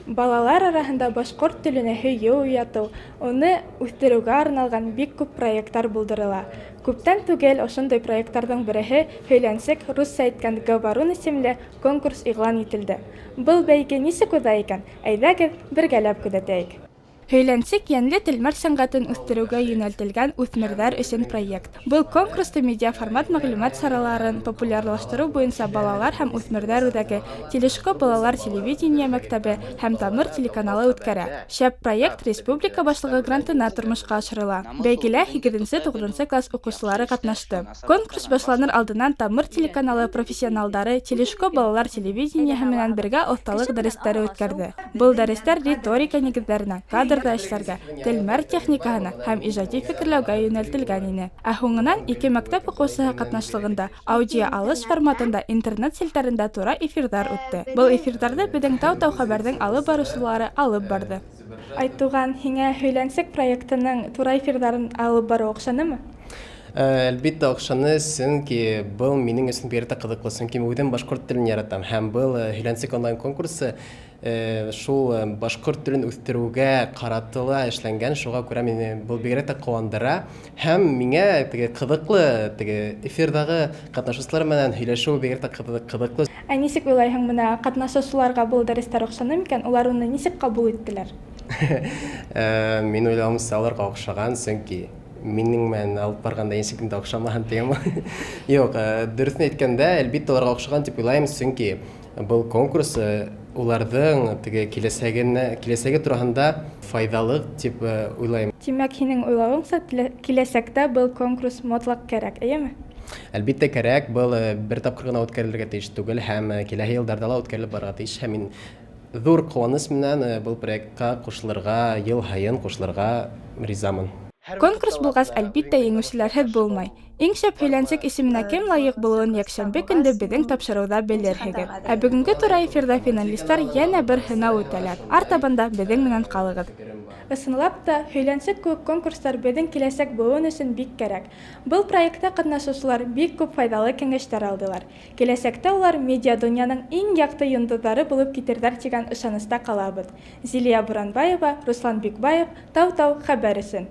Балалар арасында башкорт теленә һөйү уяту, уны үстерүгә арналган бик күп проекттар булдырыла. Күптән түгел ошондай проекттарның береһе «Һөйләнсек, русса әйткән Говорун» исемле конкурс игълан ителде. Был бәйге нисек уза икән? Әйдәгез, бергәләп күзәтәйек. Һөйләнсек йәнле телмәр сәнгатен үстерүгә юнәлтелгән үҫмерҙәр өсөн проект. Был конкурсты медиаформат мәғлүмәт сараларын популярлаштырыу буйынса балалар һәм үҫмерҙәр үҙәге, Телешкоп балалар телевидение мәктәбе һәм Тамыр телеканалы үткәрә. Шәп проект республика башлығы грантына тормошҡа ашырыла. Бәйгелә 8-9 класс уҡыусылары ҡатнашты. Конкурс башланыр алдынан Тамыр телеканалы профессионалдары Телешкоп балалар телевидениеһы менән бергә оҫталыҡ дәрестәре үткәрҙе. Был дәрестәр риторика нигеҙҙәренә, кадрда эшләргә, телмәр техникаһына һәм ижади фекерләүгә йүнәлтелгән ине. Ә һуңынан 2 мәктәп уҡыусыһы ҡатнашлығында аудио алыш форматында интернет селтәрендә тура эфирҙар үтте. Был эфирҙарҙы беҙҙең Тау-Тау хәбәрҙең алып барыусылары алып барды. Айтуған, һиңә һөйләнсек проектының тура эфирҙарын алып барыу оҡшанымы? Әлбиттә оҡшаны, сөнки был минең өсөн бигерәк тә ҡыҙыҡлы, сөнки үҙем башҡорт телен яратам һәм был һөйләнсек онлайн конкурсы шул башҡорт телен үҫтереүгә ҡаратыла эшләнгән, шуға күрә мине был бигерәк тә ҡыуандыра һәм миңә ҡыҙыҡлы эфирҙағы ҡатнашыусылар менән һөйләшеү бигерәк тә ҡыҙыҡлы. Ә нисек уйлайһың, бына ҡатнашыусыларға был дәрестәр оҡшаны микән? Улар уны нисек ҡабул иттеләр? Мин уйлауымса, уларға оҡшаған, сөнки минең менән алып барғанда нисек тә оҡшамаһын тигән. Юҡ, дөрөҫөн әйткәндә, әлбиттә уларға оҡшаған дип уйлайым, сөнки был конкурс уларҙың киләсәге тураһында файҙалы дип уйлайым. Тимәк, һинең уйлауыңса, киләсәктә был конкурс мотлаҡ кәрәк, эйеме? Әлбиттә кәрәк, был бер тапҡыр ғына үткәрелергә тейеш түгел һәм киләһе йылдарҙа ла үткәрелеп барырға тейеш һәм мин ҙур ҡыуаныс менән был проектҡа ҡушылырға, йыл һайын ҡушылырға ризамын. Конкурс булғас, әлбиттә еңеүселәрһеҙ булмай. Иң шәп һөйләнсек исеменә кем лайыҡ булыуын йәкшәмбе көнгө беҙҙең тапшырыуҙа белерһегеҙ. Ә бөгөнгө тура эфирҙа финалистар йәнә бер һынау үтәләр. Артабанда беҙҙең менән ҡалығыҙ. Ысынлап та, һөйләнсек кеүек конкурстар беҙҙең киләсәк быуын өсөн бик кәрәк. Был проектта ҡатнашыусылар бик күп файҙалы кәңәштәр алдылар. Киләсәктә улар медиа донъяның иң яҡты йондоҙҙары булып китерҙәр тигән ышаныста ҡалабыҙ. Зилиә Буранбаева, Руслан Бикбаев, Тау-Тау хәбәр өсөн.